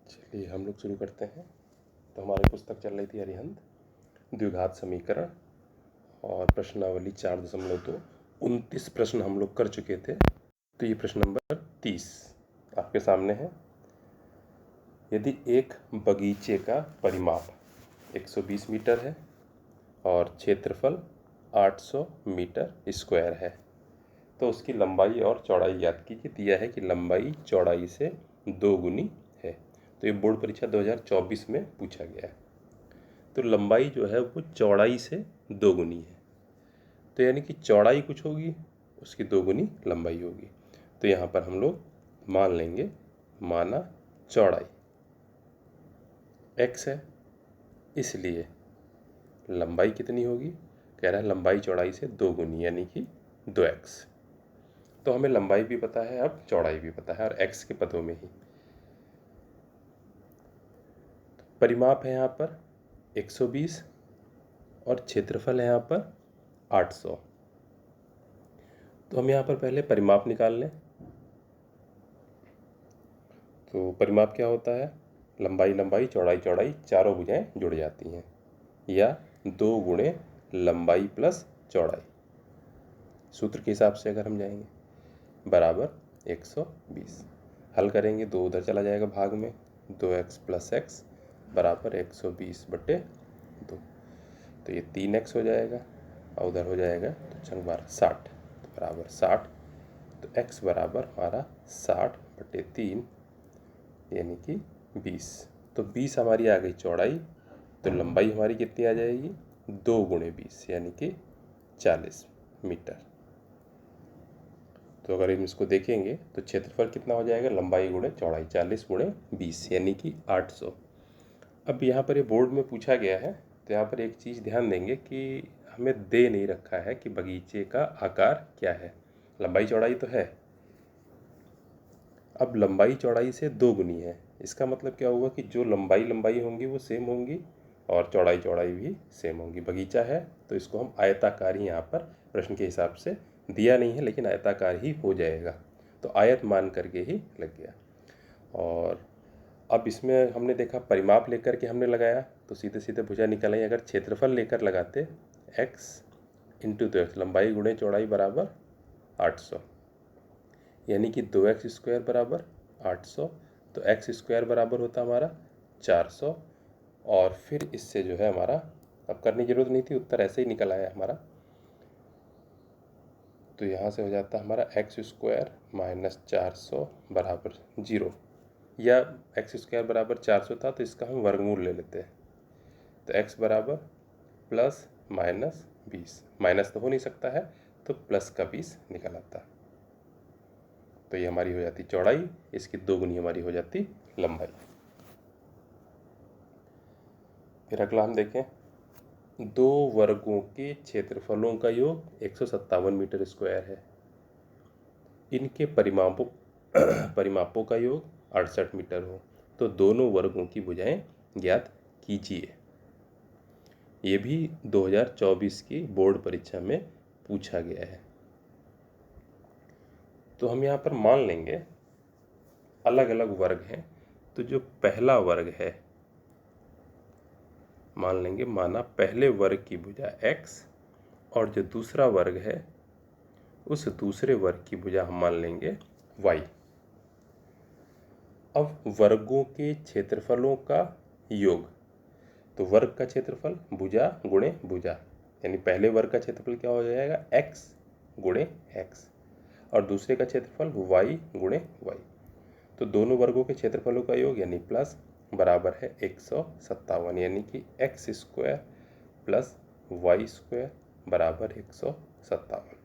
चलिए हम लोग शुरू करते हैं। तो हमारी पुस्तक चल रही थी अरिहंत द्विघात समीकरण और प्रश्नावली 4.2। 29 प्रश्न हम लोग कर चुके थे। तो ये प्रश्न नंबर 30 आपके सामने है। यदि एक बगीचे का परिमाप 120 मीटर है और क्षेत्रफल 800 मीटर स्क्वायर है तो उसकी लंबाई और चौड़ाई ज्ञात कीजिए। दिया है कि लंबाई चौड़ाई से 2 गुनी है। तो ये बोर्ड परीक्षा 2024 में पूछा गया है। तो लंबाई जो है वो चौड़ाई से 2 गुनी है, तो यानी कि चौड़ाई कुछ होगी, उसकी 2 गुनी लंबाई होगी। तो यहाँ पर हम लोग मान लेंगे, माना चौड़ाई x है, इसलिए लंबाई कितनी होगी, कह रहा है लंबाई चौड़ाई से 2 गुनी यानी कि 2x। तो हमें लंबाई भी पता है, अब चौड़ाई भी पता है और x के पदों में ही। परिमाप है यहाँ पर 120 और क्षेत्रफल है यहाँ पर 800। तो हम यहाँ पर पहले परिमाप निकाल लें। तो परिमाप क्या होता है, लंबाई लंबाई चौड़ाई चौड़ाई चारों भुजाएं जुड़ जाती हैं, या 2 गुणे लंबाई प्लस चौड़ाई। सूत्र के हिसाब से अगर हम जाएंगे बराबर 120, हल करेंगे 2 उधर चला जाएगा भाग में, 2x प्लस एक्स बराबर 120/2। तो ये 3x हो जाएगा और उधर हो जाएगा तो छंग 12 60, तो बराबर 60। तो x बराबर हमारा 60/3 यानी कि 20। तो 20 हमारी आ गई चौड़ाई, तो लंबाई हमारी कितनी आ जाएगी, 2 गुणे 20 यानी कि 40 मीटर। तो अगर हम इसको देखेंगे तो क्षेत्रफल कितना हो जाएगा, लंबाई गुणे चौड़ाई 40 गुणे 20 यानी कि 800। अब यहाँ पर ये बोर्ड में पूछा गया है, तो यहाँ पर एक चीज़ ध्यान देंगे कि हमें दे नहीं रखा है कि बगीचे का आकार क्या है। लंबाई चौड़ाई तो है, अब लंबाई चौड़ाई से 2 गुनी है, इसका मतलब क्या होगा कि जो लंबाई लंबाई होंगी वो सेम होंगी और चौड़ाई चौड़ाई भी सेम होंगी। बगीचा है तो इसको हम आयताकार ही यहाँ पर प्रश्न के हिसाब से दिया नहीं है, लेकिन आयताकार ही हो जाएगा। तो आयत मान करके ही लग गया। और अब इसमें हमने देखा परिमाप लेकर के हमने लगाया तो सीधे सीधे भुजा निकल आई। अगर क्षेत्रफल लेकर लगाते x इंटू 2x, लंबाई गुणे चौड़ाई बराबर 800 यानी कि 2x स्क्वायर बराबर 800। तो x स्क्वायर बराबर होता हमारा 400। और फिर इससे जो है हमारा, अब करने की जरूरत नहीं थी, उत्तर ऐसे ही निकल आया हमारा। तो यहाँ से हो जाता हमारा x स्क्वायर माइनस 400 बराबर 0, या x स्क्वायर बराबर 400 था तो इसका हम वर्गमूल ले लेते हैं। तो x बराबर प्लस माइनस 20, माइनस तो हो नहीं सकता है तो प्लस का 20 निकल आता। तो ये हमारी हो जाती चौड़ाई, इसकी 2 गुनी हमारी हो जाती लंबाई। फिर अगला हम देखें, 2 वर्गों के क्षेत्रफलों का योग 157 मीटर स्क्वायर है। इनके परिमापों का योग 68 मीटर हो तो दोनों वर्गों की भुजाएं ज्ञात कीजिए। ये भी 2024 की बोर्ड परीक्षा में पूछा गया है। तो हम यहाँ पर मान लेंगे अलग अलग वर्ग हैं। तो जो पहला वर्ग है, मान लेंगे, माना पहले वर्ग की भुजा x और जो दूसरा वर्ग है उस दूसरे वर्ग की भुजा हम मान लेंगे y। अब वर्गों के क्षेत्रफलों का योग, तो वर्ग का क्षेत्रफल भुजा गुणे भुजा, यानी पहले वर्ग का क्षेत्रफल क्या हो जाएगा, x गुणे x और दूसरे का क्षेत्रफल y गुणे y। तो दोनों वर्गों के क्षेत्रफलों का योग यानी प्लस बराबर है 157, यानी कि x square plus y square बराबर 157।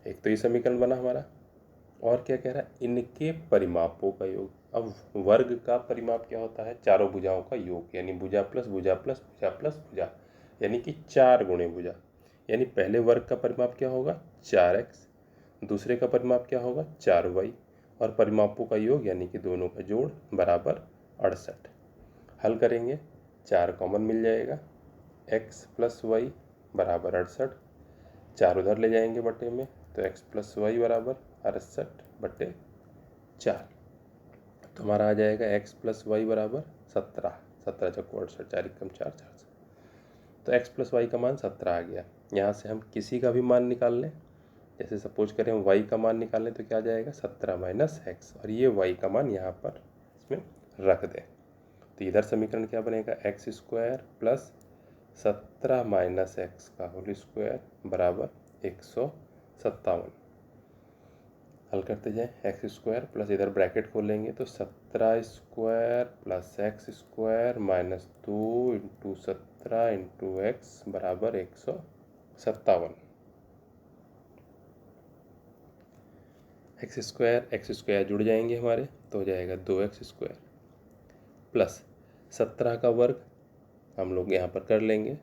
एक तो ये समीकरण बना हमारा। और क्या कह रहा है, इनके परिमापों का योग। अब वर्ग का परिमाप क्या होता है, चारों भुजाओं का योग, यानी भुजा प्लस भुजा प्लस भुजा प्लस भुजा, यानी कि 4 गुणे भुजा। यानी पहले वर्ग का परिमाप क्या होगा 4x, दूसरे का परिमाप क्या होगा 4y और परिमापों का योग यानी कि दोनों का जोड़ बराबर 68। हल करेंगे 4 कॉमन मिल जाएगा, x प्लस वाई बराबर 68, 4 उधर ले जाएंगे बटे में तो x प्लस वाई बराबर 68/4। तो हमारा आ जाएगा x प्लस वाई बराबर 17, 17 चौको 68, 4 एकम 4, 4। तो x प्लस वाई का मान 17 आ गया। यहाँ से हम किसी का भी मान निकाल लें, जैसे सपोज करें हम y का मान निकाल लें तो क्या आ जाएगा 17 माइनस एक्स, और ये y का मान यहाँ पर इसमें रख दें। तो इधर समीकरण क्या बनेगा, x square plus 17 minus x का होल स्क्वायर बराबर 157। हल करते जाएं, एक्स स्क्वायर प्लस इधर ब्रैकेट खोलेंगे तो 17 square plus x square minus 2 into 17 into x बराबर 157। एक्स स्क्वायर जुड़ जाएंगे हमारे, तो हो जाएगा 2x स्क्वायर प्लस 17 का वर्ग हम लोग यहाँ पर कर लेंगे,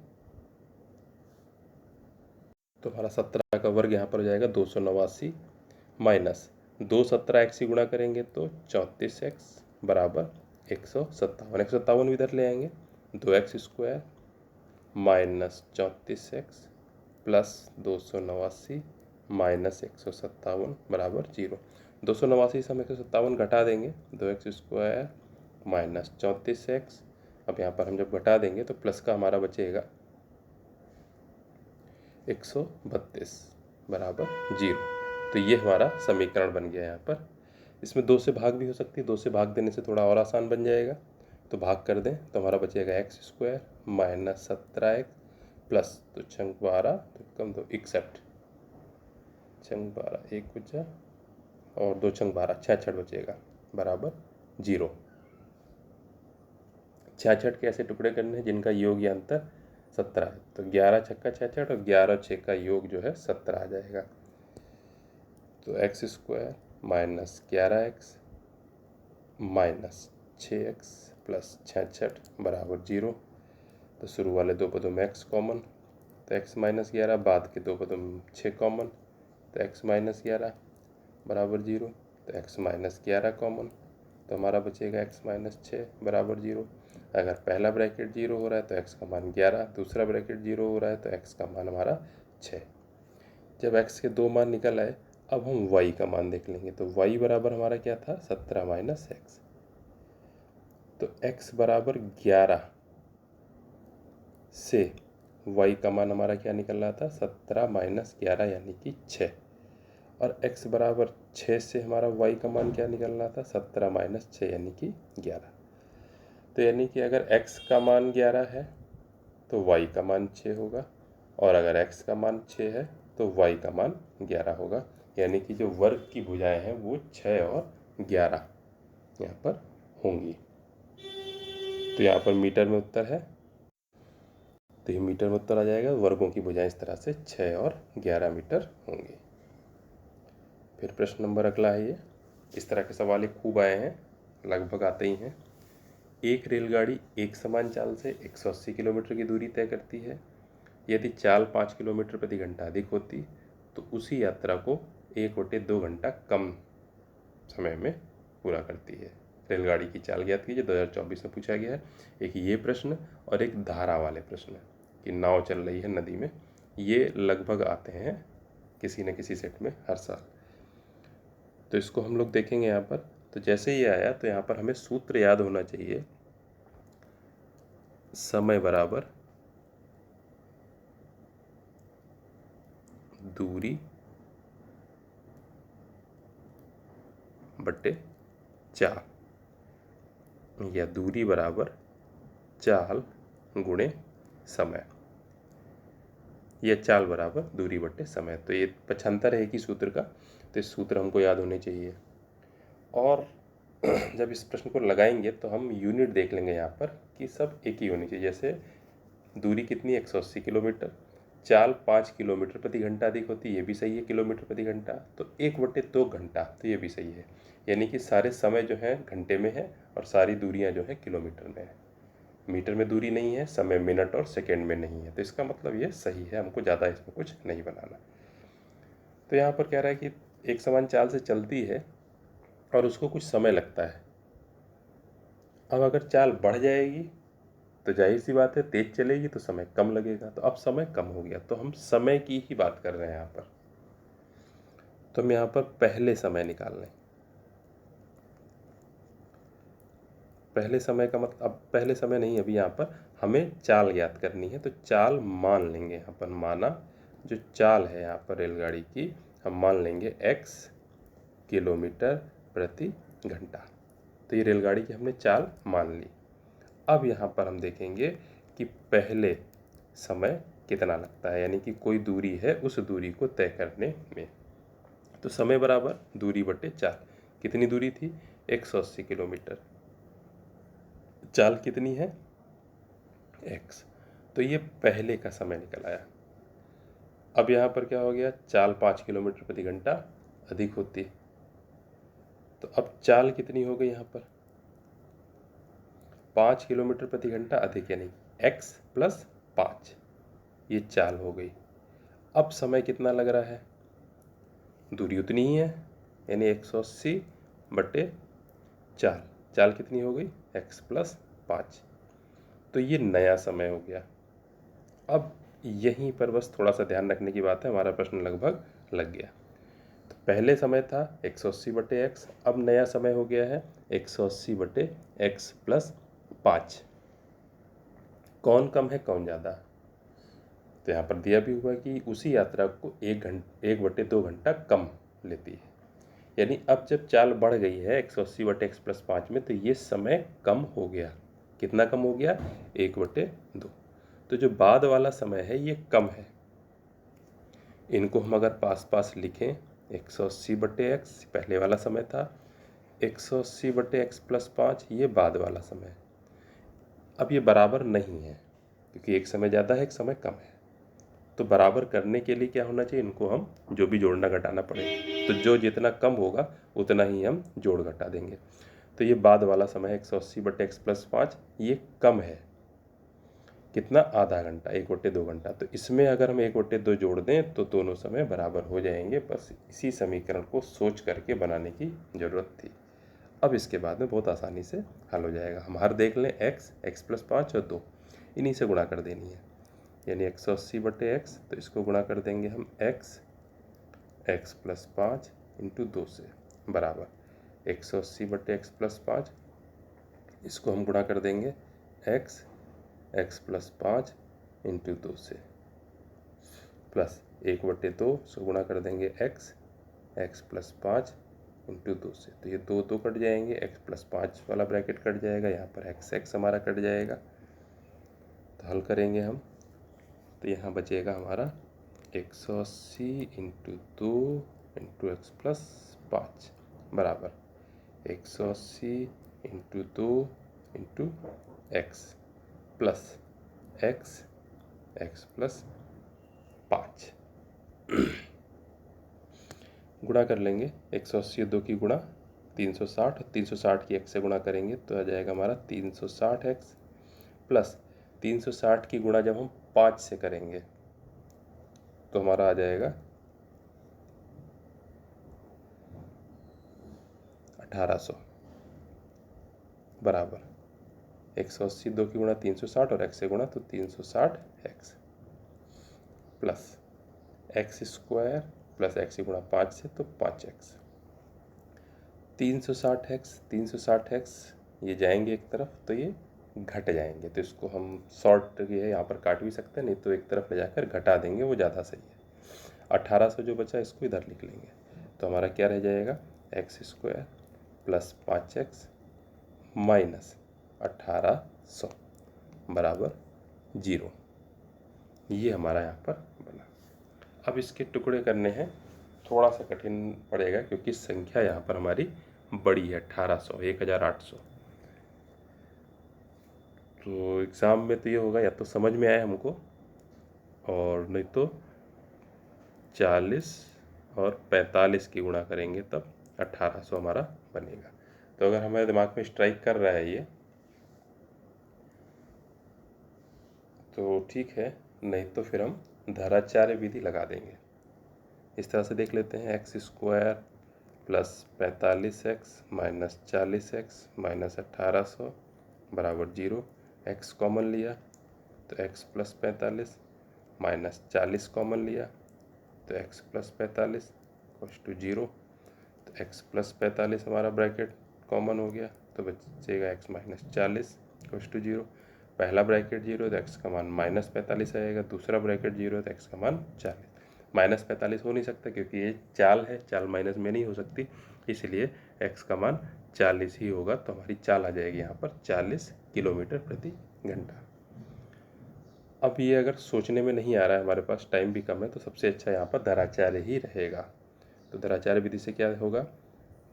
तो हमारा 17 का वर्ग यहाँ पर हो जाएगा 289 माइनस 2 17 एक्स ही गुणा करेंगे तो 34x बराबर 157। 157 इधर ले आएंगे, 2x square minus 34x plus 289 minus 157 बराबर 0। 289 से हम 157 घटा देंगे, 2x स्क्वायर माइनस 34x, अब यहाँ पर हम जब घटा देंगे तो प्लस का हमारा बचेगा 132 बराबर 0। तो ये हमारा समीकरण बन गया। यहाँ पर इसमें 2 से भाग भी हो सकती है, 2 से भाग देने से थोड़ा और आसान बन जाएगा, तो भाग कर दें तो हमारा बचेगा x square minus 17x plus 2 छंग 12 तो कम 2 61 छंग 12 1 बचा और 2 छंग 12 66 बचेगा बराबर 0। 66 के ऐसे टुकड़े करने हैं जिनका योग या अंतर 17 है, तो 11 छक्का 66 और 11 6 का योग जो है 17 आ जाएगा। तो x square minus 11x minus 6x plus 66 बराबर 0। तो शुरू वाले दो पदों में x कॉमन, तो x माइनस 11, बाद के दो पदों में 6 कॉमन, तो x माइनस 11 बराबर 0। तो x माइनस 11 कॉमन, तो हमारा बचेगा x माइनस 6 बराबर 0। अगर पहला ब्रैकेट 0 हो रहा है तो x का मान 11, दूसरा ब्रैकेट 0 हो रहा है तो x का मान हमारा 6। जब x के दो मान निकल आए, अब हम y का मान देख लेंगे, तो y बराबर हमारा क्या था 17 माइनस एक्स, तो x बराबर 11 से y का मान हमारा क्या निकल रहा था 17 माइनस 11 यानी कि 6, और x बराबर 6 से हमारा y का मान क्या निकल रहा था 17 माइनस 6 यानी कि 11। तो यानी कि अगर x का मान 11 है तो y का मान 6 होगा, और अगर x का मान 6 है तो y का मान 11 होगा। यानी कि जो वर्ग की भुजाएं हैं वो 6 और 11 यहाँ पर होंगी। तो यहाँ पर मीटर में उत्तर है, तो ये मीटर में उत्तर आ जाएगा। वर्गों की भुजाएं इस तरह से 6 और 11 मीटर होंगी। फिर प्रश्न नंबर अगला है ये, इस तरह के सवाल खूब आए हैं, लगभग आते ही हैं। एक रेलगाड़ी एक समान चाल से 180 किलोमीटर की दूरी तय करती है। यदि चाल 5 किलोमीटर प्रति घंटा अधिक होती तो उसी यात्रा को 1/2 घंटा कम समय में पूरा करती है। रेलगाड़ी की चाल ज्ञात कीजिए, 2024 में पूछा गया है। एक ये प्रश्न और एक धारा वाले प्रश्न कि नाव चल रही है नदी में, ये लगभग आते हैं किसी न किसी सेट में हर साल। तो इसको हम लोग देखेंगे यहाँ पर। तो जैसे ये आया तो यहाँ पर हमें सूत्र याद होना चाहिए, समय बराबर दूरी बटे चाल, या दूरी बराबर चाल गुणे समय, या चाल बराबर दूरी बटे समय। तो ये पक्षांतर है एक ही सूत्र का, तो इस सूत्र हमको याद होने चाहिए। और जब इस प्रश्न को लगाएंगे तो हम यूनिट देख लेंगे यहाँ पर कि सब एक ही होनी चाहिए। जैसे दूरी कितनी 180 किलोमीटर, चाल 5 किलोमीटर प्रति घंटा अधिक होती है, ये भी सही है किलोमीटर प्रति घंटा, तो 1/2 घंटा, तो ये भी सही है। यानी कि सारे समय जो है घंटे में है और सारी दूरियां जो है किलोमीटर में है। मीटर में दूरी नहीं है, समय मिनट और सेकेंड में नहीं है, तो इसका मतलब ये सही है, हमको ज़्यादा इसमें कुछ नहीं बनाना। तो यहाँ पर कह रहा है कि एक समान चाल से चलती है और उसको कुछ समय लगता है। अब अगर चाल बढ़ जाएगी तो जाहिर सी बात है तेज चलेगी तो समय कम लगेगा, तो अब समय कम हो गया, तो हम समय की ही बात कर रहे हैं यहाँ पर। तो हम यहाँ पर पहले समय निकाल लें, पहले समय का मतलब, अब पहले समय नहीं, अभी यहाँ पर हमें चाल ज्ञात करनी है, तो चाल मान लेंगे यहाँ पर, माना जो चाल है यहाँ पर रेलगाड़ी की, हम मान लेंगे x किलोमीटर प्रति घंटा। तो ये रेलगाड़ी की हमने चाल मान ली। अब यहाँ पर हम देखेंगे कि पहले समय कितना लगता है, यानी कि कोई दूरी है, उस दूरी को तय करने में। तो समय बराबर दूरी बटे चाल। कितनी दूरी थी? 180 किलोमीटर। चाल कितनी है? x। तो ये पहले का समय निकल आया। अब यहाँ पर क्या हो गया? चाल 5 किलोमीटर प्रति घंटा अधिक होती है, तो अब चाल कितनी हो गई यहाँ पर? 5 किलोमीटर प्रति घंटा अधिक, यानी x प्लस 5, ये चाल हो गई। अब समय कितना लग रहा है? दूरी उतनी ही है, यानी 180 बटे चाल। चाल कितनी हो गई? x plus 5। तो ये नया समय हो गया। अब यहीं पर बस थोड़ा सा ध्यान रखने की बात है, हमारा प्रश्न लगभग लग गया। तो पहले समय था 180 बटे x, अब नया समय हो गया है 180 बटे x प्लस 5। कौन कम है कौन ज़्यादा? तो यहाँ पर दिया भी हुआ कि उसी यात्रा को 1/2 घंटा कम लेती है, यानी अब जब चाल बढ़ गई है 180 बटे x प्लस 5 में, तो ये समय कम हो गया। कितना कम हो गया? 1/2। तो जो बाद वाला समय है ये कम है। इनको हम अगर पास पास लिखें, 180 बटे x पहले वाला समय था, 180 बटे x प्लस 5 ये बाद वाला समय है। अब ये बराबर नहीं है, क्योंकि एक समय ज़्यादा है, एक समय कम है। तो बराबर करने के लिए क्या होना चाहिए? इनको हम जो भी जोड़ना घटाना पड़ेगा, तो जो जितना कम होगा उतना ही हम जोड़ घटा देंगे। तो ये बाद वाला समय 180 बटे x प्लस 5 ये कम है। कितना? आधा घंटा, 1/2 घंटा। तो इसमें अगर हम 1/2 जोड़ दें तो दोनों समय बराबर हो जाएंगे। बस इसी समीकरण को सोच करके बनाने की ज़रूरत थी। अब इसके बाद में बहुत आसानी से हल हो जाएगा। हम हर देख लें, x प्लस 5 और 2 इन्हीं से गुणा कर देनी है, यानी 180 बटे x, तो इसको गुणा कर देंगे हम x प्लस 5 इंटू 2 से, बराबर 180 बटे x प्लस 5, इसको हम गुणा कर देंगे x प्लस 5 इंटू 2 से, प्लस 1/2 से गुणा कर देंगे x प्लस 5 इंटू 2 से। तो ये 2 कट जाएंगे, x प्लस 5 वाला ब्रैकेट कट जाएगा, यहाँ पर x हमारा कट जाएगा। तो हल करेंगे हम, तो यहाँ बचेगा हमारा 180 इंटू 2 इंटू x प्लस 5 बराबर 180 into 2 into x plus x plus 5 गुणा कर लेंगे। 180 2 की गुणा 360, 360 की x से गुणा करेंगे तो आ जाएगा हमारा 360x, प्लस 360 की गुणा जब हम 5 से करेंगे तो हमारा आ जाएगा 1800 बराबर 180 2 की गुणा 360 और x से गुणा तो 360x plus x square plus x की गुणा 5 से तो 5x। 360x ये जाएंगे एक तरफ तो ये घट जाएंगे, तो इसको हम शॉर्ट ये यहाँ पर काट भी सकते हैं, नहीं तो एक तरफ ले जाकर घटा देंगे, वो ज़्यादा सही है। 1800 जो बचा इसको इधर लिख लेंगे, तो हमारा क्या रह जाएगा? x square plus 5x minus 1800 बराबर 0। ये हमारा यहाँ पर बना। अब इसके टुकड़े करने हैं, थोड़ा सा कठिन पड़ेगा क्योंकि संख्या यहाँ पर हमारी बड़ी है, 1800 1800। तो एग्ज़ाम में तो ये होगा, या तो समझ में आए हमको, और नहीं तो 40 और 45 की गुणा करेंगे तब 1800 हमारा बनेगा। तो अगर हमारे दिमाग में स्ट्राइक कर रहा है ये तो ठीक है, नहीं तो फिर हम धाराचार्य विधि लगा देंगे। इस तरह से देख लेते हैं, x square plus 45x minus 40x minus 1800 बराबर 0। x कॉमन लिया तो x प्लस 45 माइनस 40 कॉमन लिया तो x प्लस 45 इक्वल्स टू 0। तो x प्लस 45 हमारा ब्रैकेट कॉमन हो गया तो बचेगा x माइनस 40 इक्वल्स टू 0। पहला ब्रैकेट 0 तो x का मान माइनस 45 आएगा, दूसरा ब्रैकेट 0 तो x का मान 40। माइनस 45 हो नहीं सकता क्योंकि ये चाल है, चाल माइनस में नहीं हो सकती, इसलिए x का मान 40 ही होगा। तो हमारी चाल आ जाएगी यहाँ पर 40 किलोमीटर प्रति घंटा। अब ये अगर सोचने में नहीं आ रहा है, हमारे पास टाइम भी कम है, तो सबसे अच्छा यहाँ पर दराचार्य ही रहेगा। तो दराचार्य विधि से क्या होगा,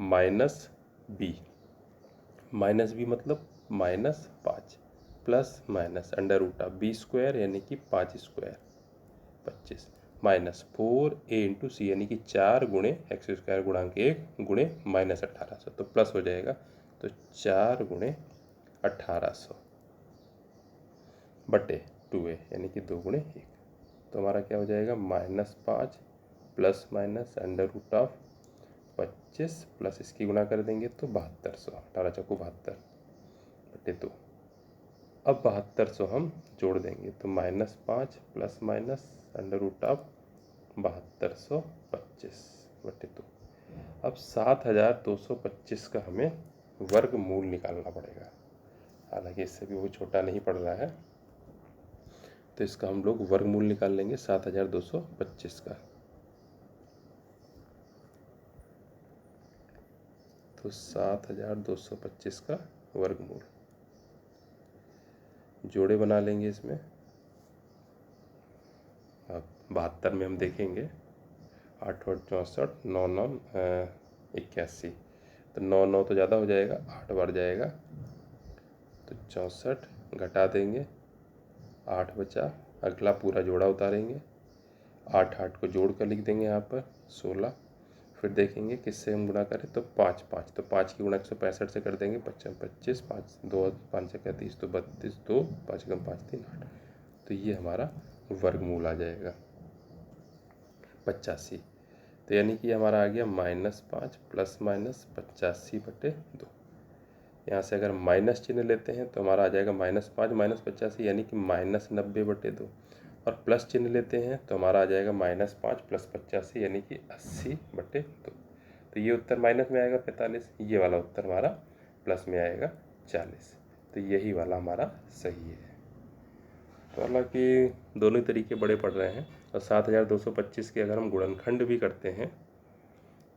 माइनस बी मतलब -5 plus minus under root of B square यानी कि 5 स्क्वायर 25 -4a इंटू सी यानी कि 4 गुणे एक्स स्क्वायर गुणांक 1 गुणे -1800, तो प्लस हो जाएगा। तो 4 गुणे 1800 बटे 2a यानी कि 2 गुणे 1। तो हमारा क्या हो जाएगा, -5 plus minus under root of 25 plus इसकी गुणा कर देंगे तो 7200, 18 चौको 72 बटे 2। अब 7200 हम जोड़ देंगे तो -5 plus minus under root of 7225 बटे 2। अब 7225 का हमें वर्गमूल निकालना पड़ेगा, हालांकि इससे भी वो छोटा नहीं पड़ रहा है, तो इसका हम लोग वर्गमूल निकाल लेंगे 7225 का। तो 7225 का वर्गमूल, जोड़े बना लेंगे इसमें। अब 72 में हम देखेंगे 8 8 64 9 9 81, तो 9 9 तो ज़्यादा हो जाएगा, 8 बार जाएगा तो 64 घटा देंगे, 8 बचा, अगला पूरा जोड़ा उतारेंगे, 8 8 को जोड़ कर लिख देंगे यहाँ पर 16। फिर देखेंगे किससे हम गुणा करें, तो 5 5, तो 5 की गुणा 165 से कर देंगे, 55 25 5 2 5 से 30 तो 32 2 5 कम 5 3 8। तो ये हमारा वर्गमूल आ जाएगा 85। तो यानी कि हमारा आ गया -5 प्लस माइनस 85 बटे 2। यहाँ से अगर माइनस चिन्ह लेते हैं तो हमारा आ जाएगा -5 माइनस 85 यानी कि -90 बटे 2, और प्लस चिन्ह लेते हैं तो हमारा आ जाएगा -5 प्लस 85 यानी कि 80 बटे 2। तो ये उत्तर माइनस में आएगा 45, ये वाला उत्तर हमारा प्लस में आएगा 40। तो यही वाला हमारा सही है। तो हालांकि दोनों तरीके बड़े पड़ रहे हैं, और 7225 के अगर हम गुणनखंड भी करते हैं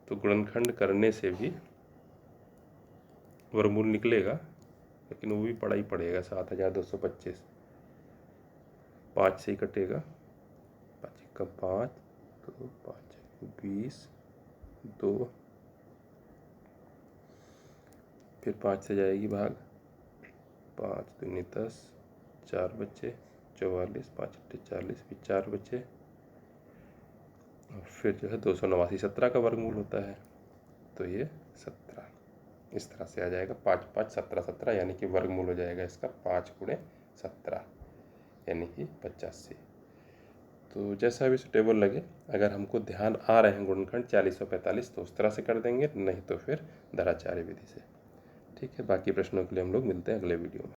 तो गुणनखंड करने से भी वर्गमूल निकलेगा, लेकिन वो भी पड़ा ही पड़ेगा। 7225 5 से ही कटेगा, 5 का 5 तो 5 20 2, फिर 5 से जाएगी भाग, 5 दूनी 10, 4 बचे 44, 5 अट्ठे 40, फिर 4 बचे, और फिर जो है 289 17 का वर्गमूल होता है, तो ये 17 इस तरह से आ जाएगा। 5 5 17 17 यानी कि वर्गमूल हो जाएगा इसका 5 गुणे 17 यानी कि 85। तो जैसा भी सुटेबल लगे, अगर हमको ध्यान आ रहे हैं गुणनखंड 40 और 45 तो उस तरह से कर देंगे, नहीं तो फिर दराचार्य विधि से। ठीक है, बाकी प्रश्नों के लिए हम लोग मिलते हैं अगले वीडियो में।